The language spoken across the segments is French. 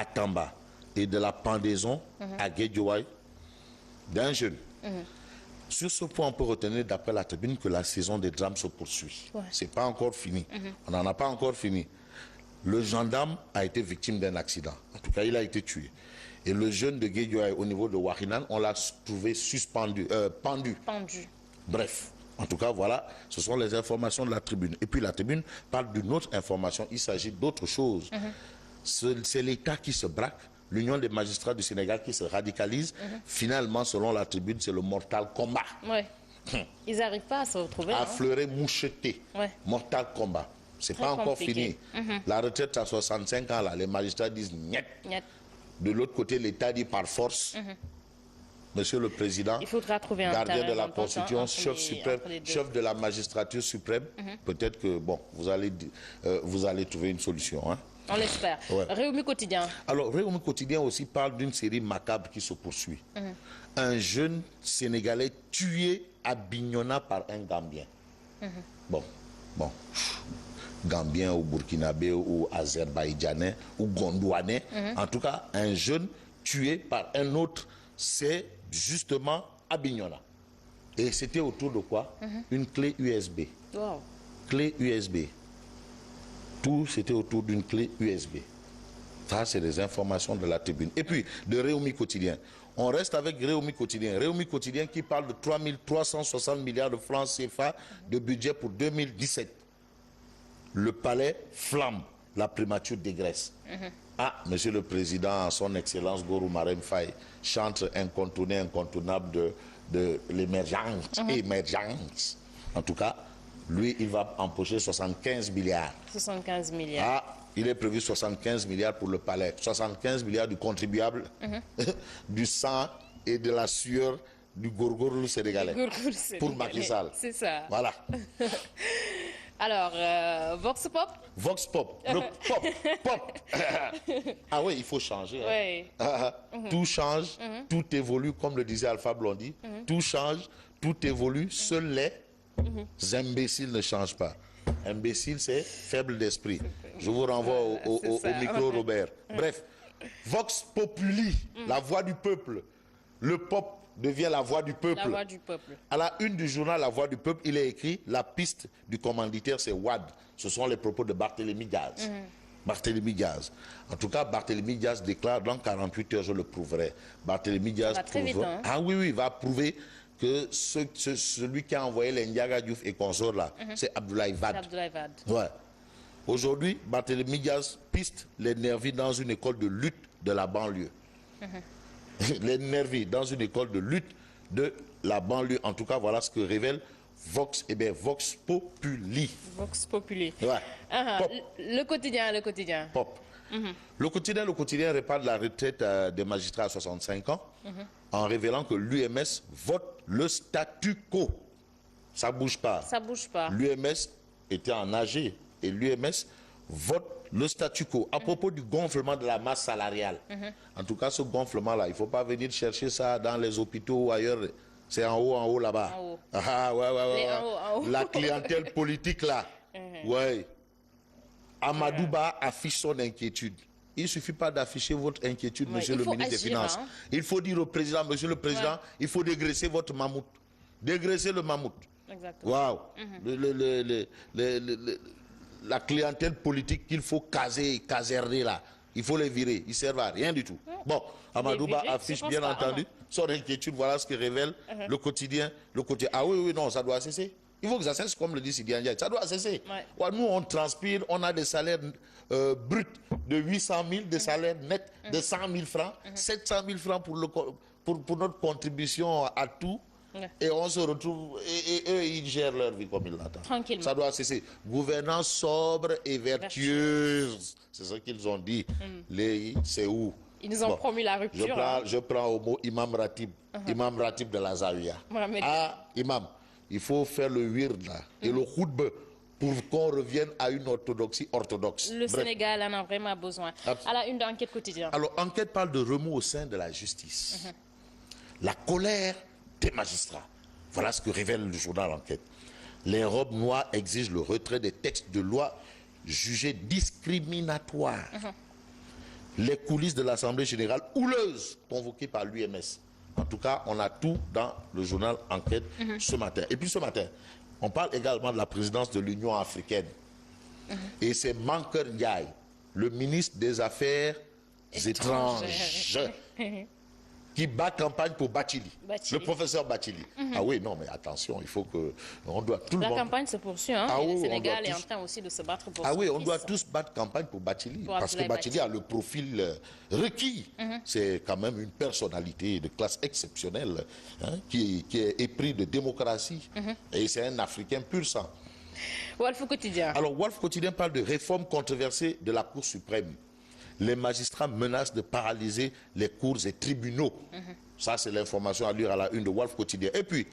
à Tamba et de la pendaison à Guédiawaye d'un jeune. Sur ce point, on peut retenir d'après la tribune que la saison des drames se poursuit. C'est pas encore fini. On n'en a pas encore fini. Le gendarme a été victime d'un accident. En tout cas, il a été tué. Et le jeune de Guédiawaye au niveau de Wahinan, on l'a trouvé suspendu, pendu. Bref. En tout cas, voilà, ce sont les informations de la tribune. Et puis la tribune parle d'une autre information. Il s'agit d'autre chose. C'est l'État qui se braque, l'Union des magistrats du Sénégal qui se radicalise. Finalement, selon la tribune, c'est le mortal combat. Ils n'arrivent pas à se retrouver. Affleuré, moucheté. Mortal combat. C'est pas encore fini. La retraite à 65 ans, là, les magistrats disent niet. De l'autre côté, l'État dit par force. Monsieur le Président, il faudra trouver un gardien de la Constitution, chef suprême, chef de la magistrature suprême, peut-être que bon, vous allez trouver une solution. Hein. On l'espère. Réumi Quotidien. Alors, Réumi Quotidien aussi parle d'une série macabre qui se poursuit. Un jeune Sénégalais tué à Bignona par un Gambien. Bon. Gambien ou Burkinabé ou Azerbaïdjanais ou Gondouanais. En tout cas, un jeune tué par un autre, c'est justement à Bignona. Et c'était autour de quoi? Une clé USB. Clé USB. Tout, c'était autour d'une clé USB. Ça, c'est des informations de la tribune. Et puis, de Réumi Quotidien. On reste avec Réumi Quotidien. Réumi Quotidien qui parle de 360 milliards de francs CFA de budget pour 2017. Le palais flambe, la primature dégraisse. Monsieur le Président, son Excellence Gorou Marem Faye, chantre incontournable de l'émergence. En tout cas, lui, il va empocher 75 milliards. 75 milliards. Il est prévu 75 milliards pour le palais. 75 milliards du contribuable, du sang et de la sueur du gourgourou sénégalais. Pour Macky Sall. C'est ça. Voilà. Alors, Vox Pop. Vox Pop. Le pop. Oui, il faut changer. Tout change, tout évolue, comme le disait Alpha Blondy. Tout change, tout évolue. Seuls les imbéciles ne changent pas. Imbécile, c'est faible d'esprit. Je vous renvoie au micro, Robert. Bref, Vox Populi, la voix du peuple. Le pop devient la voix du peuple. La voix du peuple. À la une du journal La Voix du Peuple, il est écrit « La piste du commanditaire, c'est Wad ». Ce sont les propos de Barthélémy Diaz. Barthélémy Diaz. En tout cas, Barthélémy Diaz déclare dans 48 heures, je le prouverai. Barthélémy Diaz prouvera. Il va prouver que celui qui a envoyé les Ndiaga Diouf et consorts là, c'est Abdoulaye Wade. Aujourd'hui, Barthélémy Diaz piste les nervis dans une école de lutte de la banlieue. Les nervis dans une école de lutte de la banlieue. En tout cas, voilà ce que révèle Vox Populi. Vox Populi. Pop. Le quotidien. Pop. Le quotidien répare la retraite des magistrats à 65 ans en révélant que l'UMS vote le statu quo. Ça bouge pas. L'UMS était en AG et l'UMS vote le statu quo. À propos du gonflement de la masse salariale. En tout cas, ce gonflement-là, il ne faut pas venir chercher ça dans les hôpitaux ou ailleurs. C'est en haut là-bas. La clientèle politique là. Amadouba affiche son inquiétude. Il ne suffit pas d'afficher votre inquiétude, monsieur le ministre des Finances. Il faut dire au président, monsieur le président, il faut dégraisser votre mammouth. Dégraisser le mammouth. Exactement. La clientèle politique qu'il faut caserner là. Il faut les virer. Ils ne servent à rien du tout. Bon, Amadouba affiche bien entendu son inquiétude. Voilà ce que révèle le quotidien. Non, ça doit cesser. Il faut que ça cesse, comme le dit Sidi Ndiaye. Ça doit cesser. Nous, on transpire, on a des salaires bruts de 800 000, des salaires nets de 100 000 francs, 700 000 francs pour notre contribution à tout. Et on se retrouve, et eux, ils gèrent leur vie comme ils l'entendent. Tranquillement. Ça doit cesser. Gouvernance sobre et vertueuse. C'est ce qu'ils ont dit. C'est où? Ils nous ont promis la rupture. Je prends au mot Imam Ratib. Imam Ratib de la Zawiya. Imam, il faut faire le wird là, et le khutbah pour qu'on revienne à une orthodoxie orthodoxe. Le Sénégal en a vraiment besoin. À la une d'Enquête quotidien. Alors, Enquête parle de remous au sein de la justice. La colère des magistrats. Voilà ce que révèle le journal Enquête. Les robes noires exigent le retrait des textes de loi jugés discriminatoires. les coulisses de l'Assemblée générale houleuse convoquée par l'UMS. En tout cas, on a tout dans le journal Enquête ce matin. Et puis ce matin, on parle également de la présidence de l'Union africaine. Et c'est Mankeur Ndiaye, le ministre des Affaires étrangères, qui bat campagne pour Bathily, le professeur Bathily. Ah oui, non, mais attention, il faut que... On doit tout le monde... La campagne se poursuit, hein, et le Sénégal est en train aussi de se battre pour son oui, on fils. Doit tous battre campagne pour Bathily, parce que Bathily a le profil requis. C'est quand même une personnalité de classe exceptionnelle, hein, qui est épris de démocratie, et c'est un Africain pur sang. Walf Quotidien. Alors, Walf Quotidien parle de réforme controversée de la Cour suprême. Les magistrats menacent de paralyser les cours et tribunaux. Ça, c'est l'information à lire à la une de Walf Quotidien. Et puis,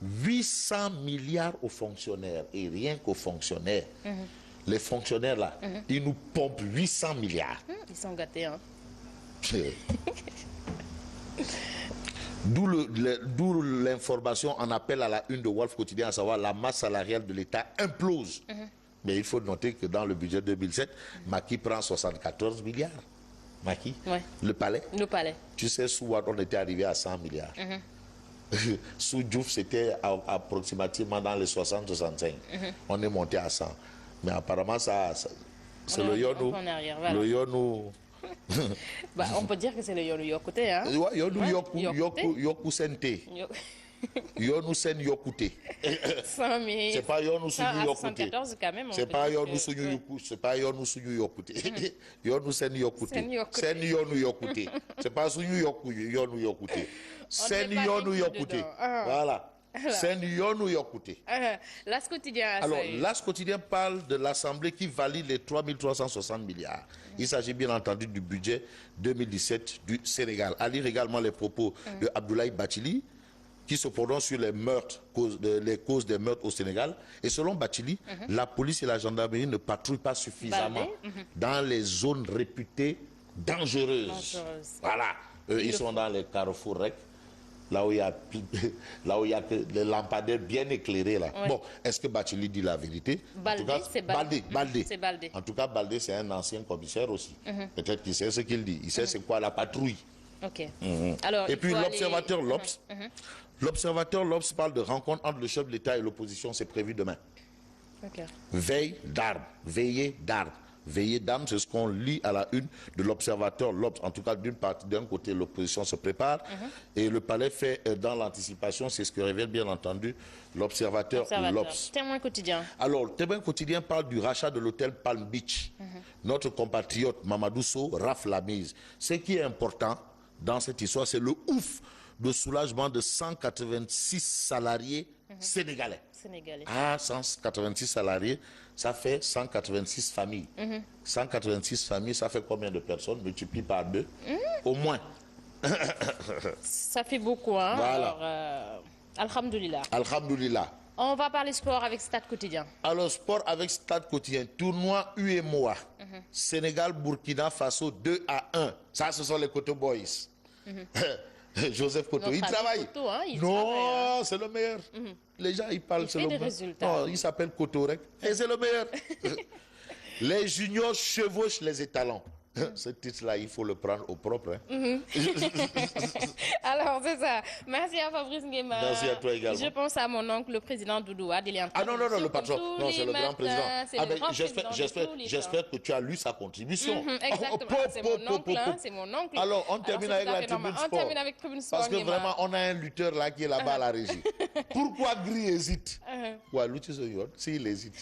800 milliards aux fonctionnaires. Et rien qu'aux fonctionnaires. Les fonctionnaires, là, ils nous pompent 800 milliards. Ils sont gâtés, hein. D'où l'information en appel à la une de Walf Quotidien, à savoir la masse salariale de l'État implose. Mais il faut noter que dans le budget 2007, Macky prend 74 milliards. Macky, le palais. Le palais. Tu sais, sous Wade, on était arrivé à 100 milliards. Sous Diouf, c'était approximativement dans les 60-65. On est monté à 100. Mais apparemment, c'est le Yonou. Le Yonou. Bah, on peut dire que c'est le Yonou Yokoute, hein. Yonou Yoku Sente. Yonou Sen Yokouté. 100 000. C'est pas Yonou Sougnou Yokouté. 74 quand même. C'est pas Yonou Sougnou Yokouté. C'est pas Yonou Sougnou Yokouté. Yonou Sen Yokouté. Sen Yonou Yokouté. C'est pas Sougnou Yonou Yokouté. Sen Yonou Yokouté. Voilà. Sen Yonou Yokouté. L'As Quotidien. Alors, l'As Quotidien parle de l'Assemblée qui valide les 3360 milliards. Il s'agit bien entendu du budget 2017 du Sénégal. À lire également les propos de Abdoulaye Bathily, qui se prononce sur les meurtres, les causes des meurtres au Sénégal. Et selon Bathily, la police et la gendarmerie ne patrouillent pas suffisamment dans les zones réputées dangereuses. Voilà. Eux, ils sont dans les carrefours REC, là où il y a que les lampadaires bien éclairés. Là. Bon, est-ce que Bathily dit la vérité? Baldé, c'est Baldé. C'est Baldé. En tout cas, Baldé, c'est un ancien commissaire aussi. Peut-être qu'il sait ce qu'il dit. Il sait c'est quoi la patrouille. Ok. Alors, et puis l'observateur L'Obs. L'observateur L'Obs parle de rencontre entre le chef de l'État et l'opposition, c'est prévu demain. Veille d'armes, veillée d'armes. Veillée d'armes, c'est ce qu'on lit à la une de l'observateur L'Obs. En tout cas, d'un côté, l'opposition se prépare et le palais fait dans l'anticipation, c'est ce que révèle bien entendu l'observateur L'Obs. Témoin quotidien. Alors, Témoin quotidien parle du rachat de l'hôtel Palm Beach. Notre compatriote Mamadou Sow rafle la mise. Ce qui est important dans cette histoire, c'est le ouf de soulagement de 186 salariés sénégalais. Ah, 186 salariés, ça fait 186 familles. 186 familles, ça fait combien de personnes? Multiplie par 2. Au moins. Ça fait beaucoup, hein? Voilà. Alors, alhamdoulilah. Alhamdoulilah. On va parler sport avec Stade Quotidien. Alors, sport avec Stade Quotidien. Tournoi UEMOA. Sénégal, Burkina Faso 2-1. Ça, ce sont les Koto Boys. Joseph Koto, il travaille. Koto, hein, non, c'est le meilleur. Les gens, ils parlent, c'est le meilleur. Non, il s'appelle Koto Rek. Et c'est le meilleur. Les juniors chevauchent les étalons. Ce titre-là, il faut le prendre au propre. Hein. Alors, c'est ça. Merci à Fabrice Nguema. Merci à toi également. Je pense à mon oncle, le président Doudou Wade. Ah non, le patron. Non, c'est le grand président. J'espère que tu as lu sa contribution. Exactement, c'est mon oncle. Alors, on termine avec la tribune sport. On termine avec tribune sport. Parce que vraiment, on a un lutteur là qui est là-bas à la régie. Pourquoi Gris hésite? Ouais, s'il hésite.